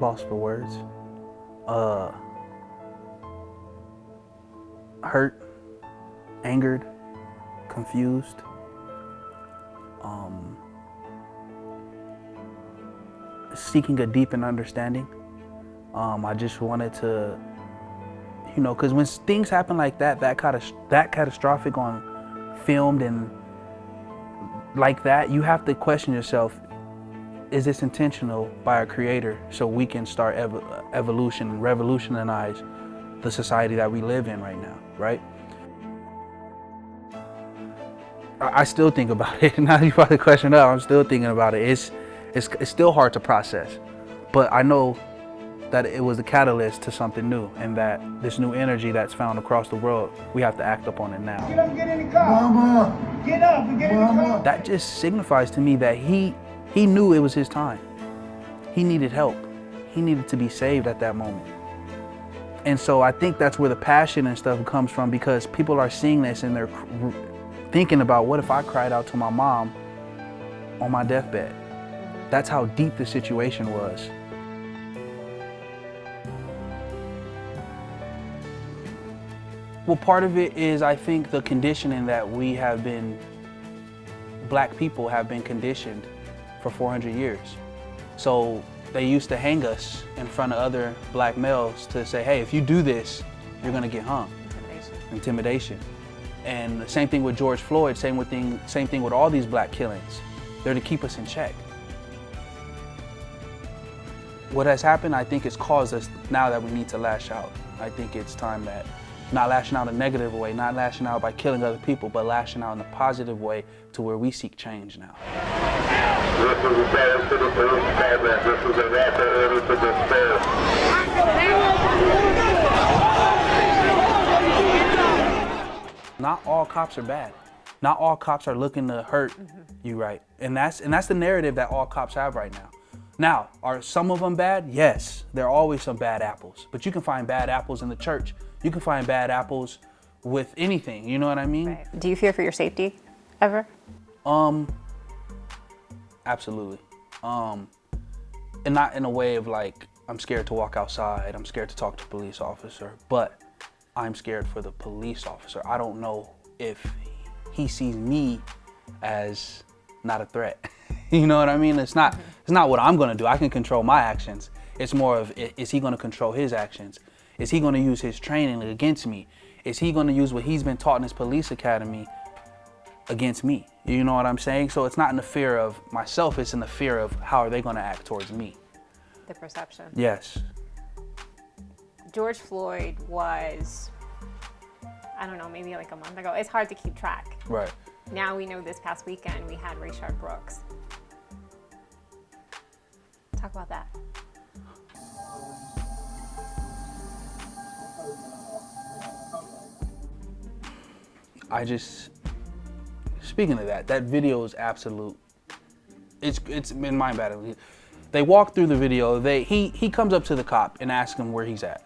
Lost for words. Hurt, angered, confused. Seeking a deepened understanding. I just wanted to, because when things happen like that catastrophic on filmed and like that, you have to question yourself, is this intentional by our creator so we can start evolution and revolutionize the society that we live in right now, right? I still think about it. Now you brought the question up, I'm still thinking about it. It's still hard to process, but I know that it was the catalyst to something new, and that this new energy that's found across the world, we have to act upon it now. Get up, get in the car. Mama. Get up and get in the car. That just signifies to me that he knew it was his time. He needed help. He needed to be saved at that moment. And so I think that's where the passion and stuff comes from, because people are seeing this and they're thinking about, what if I cried out to my mom on my deathbed? That's how deep the situation was. Well, part of it is, I think, the conditioning that we have been, Black people have been conditioned for 400 years. So they used to hang us in front of other Black males to say, hey, if you do this, you're gonna get hung. Intimidation. And the same thing with George Floyd, same thing with all these Black killings. They're to keep us in check. What has happened, I think, has caused us now that we need to lash out. I think it's time that, not lashing out in a negative way, not lashing out by killing other people, but lashing out in a positive way to where we seek change now. This is a fire to the police department. This is a rapid order to disperse. Not all cops are bad. Not all cops are looking to hurt you, right? And that's the narrative that all cops have right now. Now, are some of them bad? Yes, there are always some bad apples, but you can find bad apples in the church. You can find bad apples with anything, you know what I mean? Right. Do you fear for your safety ever? Absolutely. And not in a way of like, I'm scared to walk outside, I'm scared to talk to a police officer, but I'm scared for the police officer. I don't know if he sees me as not a threat. You know what I mean? It's not what I'm gonna do. I can control my actions. It's more of, is he gonna control his actions? Is he gonna use his training against me? Is he gonna use what he's been taught in his police academy against me? You know what I'm saying? So it's not in the fear of myself, it's in the fear of how are they gonna act towards me? The perception. Yes. George Floyd was, I don't know, maybe like a month ago. It's hard to keep track. Right. Now we know this past weekend we had Rayshard Brooks. Talk about that. Speaking of that video is absolute. It's been mind-boggling. They walk through the video. He comes up to the cop and asks him where he's at.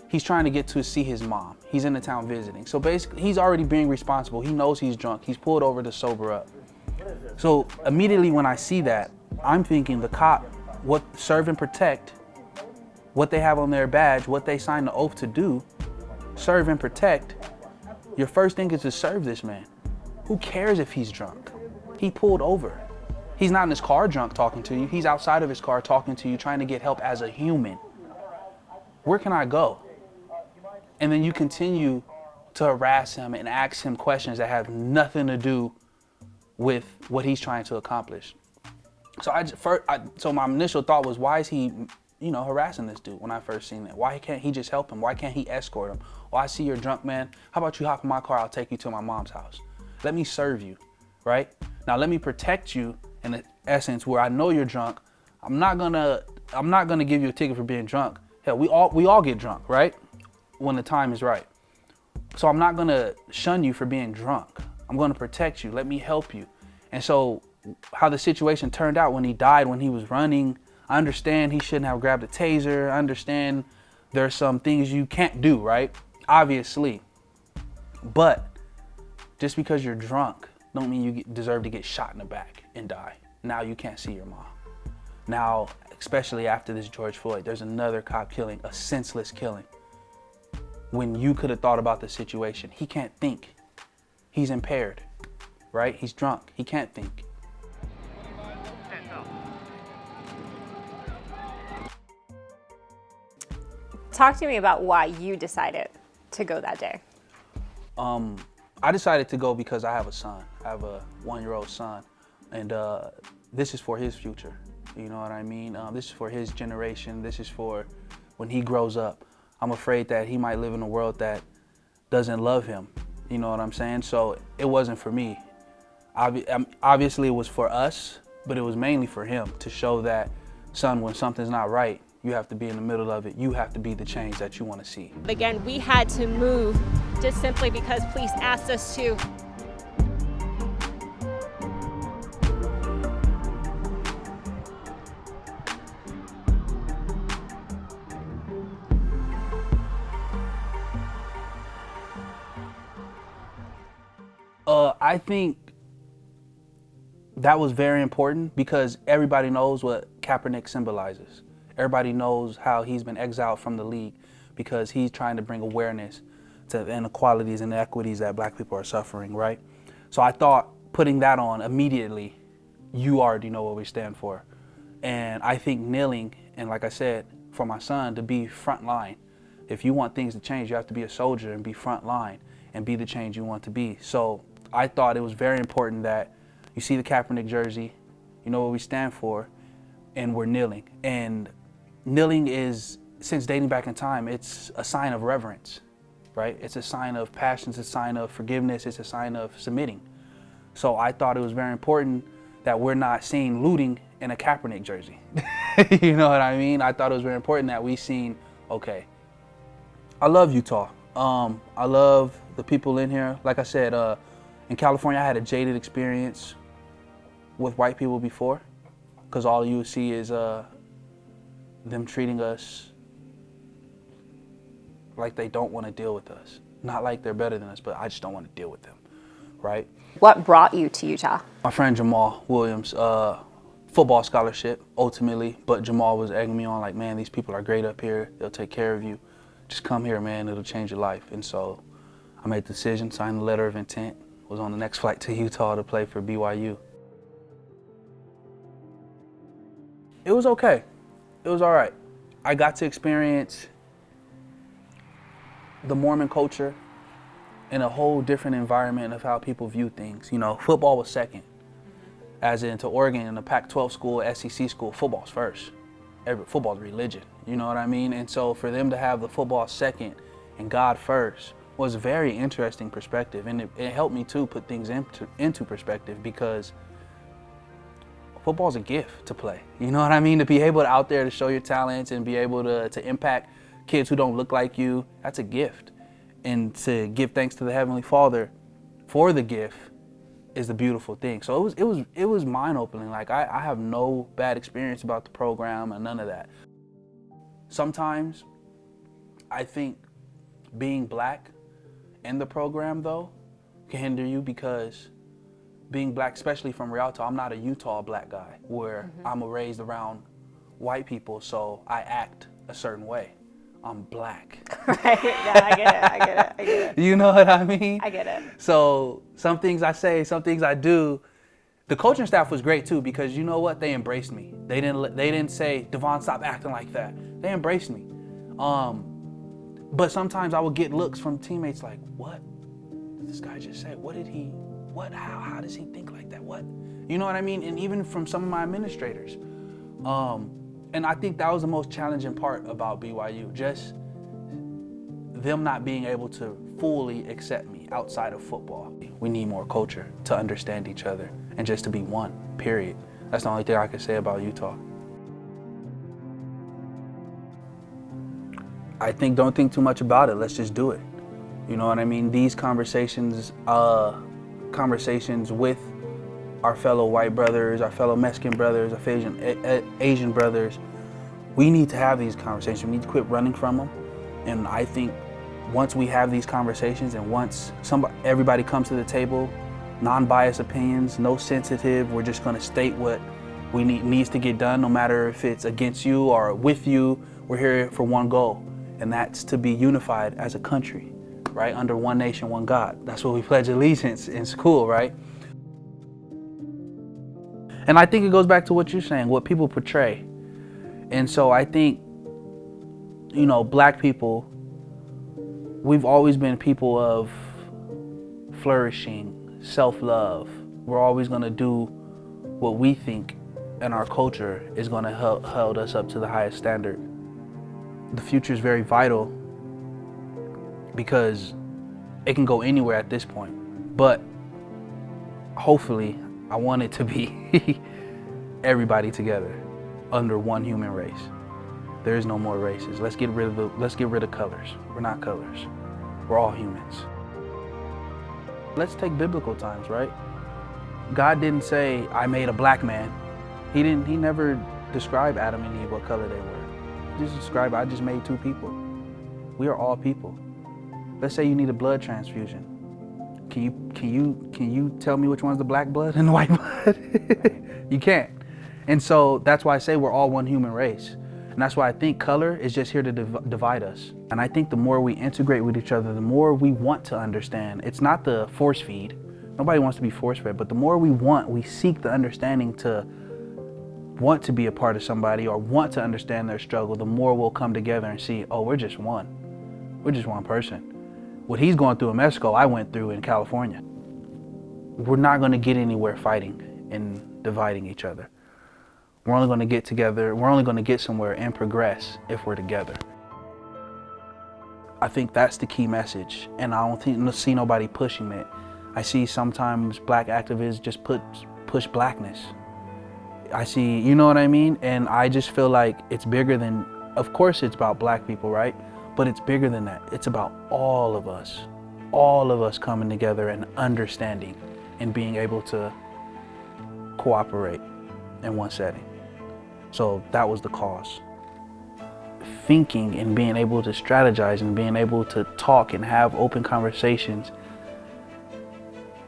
He's trying to get to see his mom. He's in the town visiting. So basically, he's already being responsible. He knows he's drunk. He's pulled over to sober up. So immediately when I see that, I'm thinking the cop, what serve and protect, what they have on their badge, what they signed the oath to do, serve and protect. Your first thing is to serve this man. Who cares if he's drunk? He pulled over. He's not in his car drunk talking to you. He's outside of his car talking to you, trying to get help as a human. Where can I go? And then you continue to harass him and ask him questions that have nothing to do with what he's trying to accomplish. So my initial thought was, why is he, harassing this dude when I first seen that? Why can't he just help him? Why can't he escort him? Oh, I see you're drunk, man. How about you hop in my car? I'll take you to my mom's house. Let me serve you, right? Now let me protect you in the essence where I know you're drunk. I'm not gonna give you a ticket for being drunk. Hell, we all get drunk, right? When the time is right. So I'm not gonna shun you for being drunk. I'm gonna protect you. Let me help you. And so how the situation turned out when he died, when he was running, I understand he shouldn't have grabbed a taser. I understand there's some things you can't do, right? Obviously. But just because you're drunk don't mean you deserve to get shot in the back and die. Now you can't see your mom. Now, especially after this George Floyd, there's another cop killing, a senseless killing. When you could have thought about the situation, he can't think. He's impaired, right? He's drunk, he can't think. Talk to me about why you decided to go that day. I decided to go because I have a son. I have a 1-year-old son, and this is for his future. You know what I mean? This is for his generation. This is for when he grows up. I'm afraid that he might live in a world that doesn't love him. You know what I'm saying? So it wasn't for me. Obviously, it was for us, but it was mainly for him to show that, son, when something's not right, you have to be in the middle of it. You have to be the change that you want to see. Again, we had to move just simply because police asked us to. I think that was very important because everybody knows what Kaepernick symbolizes. Everybody knows how he's been exiled from the league because he's trying to bring awareness to the inequalities and inequities that black people are suffering, right? So I thought putting that on immediately, you already know what we stand for. And I think kneeling, and like I said, for my son to be front line. If you want things to change, you have to be a soldier and be front line and be the change you want to be. So I thought it was very important that you see the Kaepernick jersey, you know what we stand for, and we're kneeling. And kneeling is, since dating back in time, it's a sign of reverence, right? It's a sign of passion, it's a sign of forgiveness, it's a sign of submitting. So I thought it was very important that we're not seen looting in a Kaepernick jersey. You know what I mean? I thought it was very important that we seen, okay, I love Utah. I love the people in here. Like I said, in California, I had a jaded experience with white people before, because all you would see is them treating us like they don't want to deal with us. Not like they're better than us, but I just don't want to deal with them, right? What brought you to Utah? My friend Jamal Williams, football scholarship, ultimately, but Jamal was egging me on like, man, these people are great up here. They'll take care of you. Just come here, man, it'll change your life. And so I made the decision, signed the letter of intent, was on the next flight to Utah to play for BYU. It was okay. It was all right. I got to experience the Mormon culture in a whole different environment of how people view things. You know, football was second. As in to Oregon, in a Pac-12 school, SEC school, football's first. Football's religion, you know what I mean? And so for them to have the football second and God first was a very interesting perspective. And it helped me too put things into perspective, because football's a gift to play. You know what I mean? To be able to out there to show your talents and be able to impact kids who don't look like you, that's a gift. And to give thanks to the Heavenly Father for the gift is the beautiful thing. So it was mind-opening. Like I have no bad experience about the program and none of that. Sometimes I think being black in the program though can hinder you, because being black, especially from Rialto, I'm not a Utah black guy where I'm raised around white people, so I act a certain way. I'm black. Right, yeah, I get it. You know what I mean? I get it. So some things I say, some things I do. The coaching staff was great too, because you know what? They embraced me. They didn't say, Devon, stop acting like that. They embraced me. But sometimes I would get looks from teammates like, what did this guy just say? How does he think like that? What? You know what I mean? And even from some of my administrators. And I think that was the most challenging part about BYU, just them not being able to fully accept me outside of football. We need more culture to understand each other and just to be one, period. That's the only thing I can say about Utah. I think don't think too much about it, let's just do it. You know what I mean? These conversations with our fellow white brothers, our fellow Mexican brothers, our Asian brothers, we need to have these conversations. We need to quit running from them. And I think once we have these conversations and once everybody comes to the table, non-biased opinions, no sensitive, we're just gonna state what needs to get done, no matter if it's against you or with you. We're here for one goal, and that's to be unified as a country, right? Under one nation, one God. That's what we pledge allegiance in school, right? And I think it goes back to what you're saying, what people portray. And so I think, you know, Black people, we've always been people of flourishing, self-love. We're always gonna do what we think and our culture is gonna hold us up to the highest standard. The future is very vital because it can go anywhere at this point. But hopefully, I want it to be everybody together under one human race. There is no more races. Let's get rid of colors. We're not colors. We're all humans. Let's take biblical times, right? God didn't say, I made a black man. He never described Adam and Eve what color they were. He just described, I just made two people. We are all people. Let's say you need a blood transfusion. Can you tell me which one's the black blood and the white blood? You can't. And so that's why I say we're all one human race. And that's why I think color is just here to divide us. And I think the more we integrate with each other, the more we want to understand. It's not the force feed. Nobody wants to be force fed, but the more we seek the understanding to want to be a part of somebody or want to understand their struggle, the more we'll come together and see, oh, we're just one. We're just one person. What he's going through in Mexico, I went through in California. We're not going to get anywhere fighting and dividing each other. We're only going to get together, we're only going to get somewhere and progress if we're together. I think that's the key message, and I don't see nobody pushing it. I see sometimes Black activists just push blackness. I see, you know what I mean? And I just feel like it's bigger than, of course it's about Black people, right? But it's bigger than that. It's about all of us coming together and understanding and being able to cooperate in one setting. So that was the cause. Thinking and being able to strategize and being able to talk and have open conversations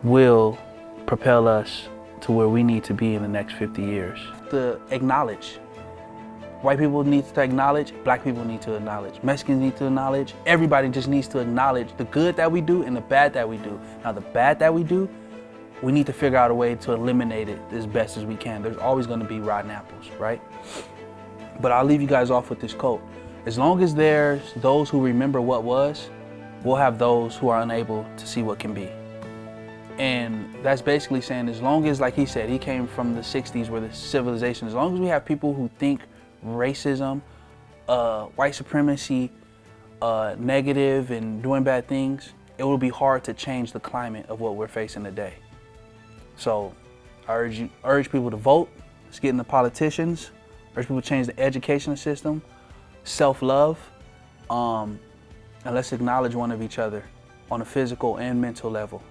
will propel us to where we need to be in the next 50 years. To acknowledge. White people need to acknowledge, Black people need to acknowledge, Mexicans need to acknowledge, everybody just needs to acknowledge the good that we do and the bad that we do. Now the bad that we do, we need to figure out a way to eliminate it as best as we can. There's always going to be rotten apples, right? But I'll leave you guys off with this quote. As long as there's those who remember what was, we'll have those who are unable to see what can be. And that's basically saying, as long as, like he said, he came from the 60s where the civilization, as long as we have people who think racism, white supremacy, negative and doing bad things, it will be hard to change the climate of what we're facing today. So I urge people to vote. Let's get into politicians. Urge people to change the education system, self-love, and let's acknowledge one of each other on a physical and mental level.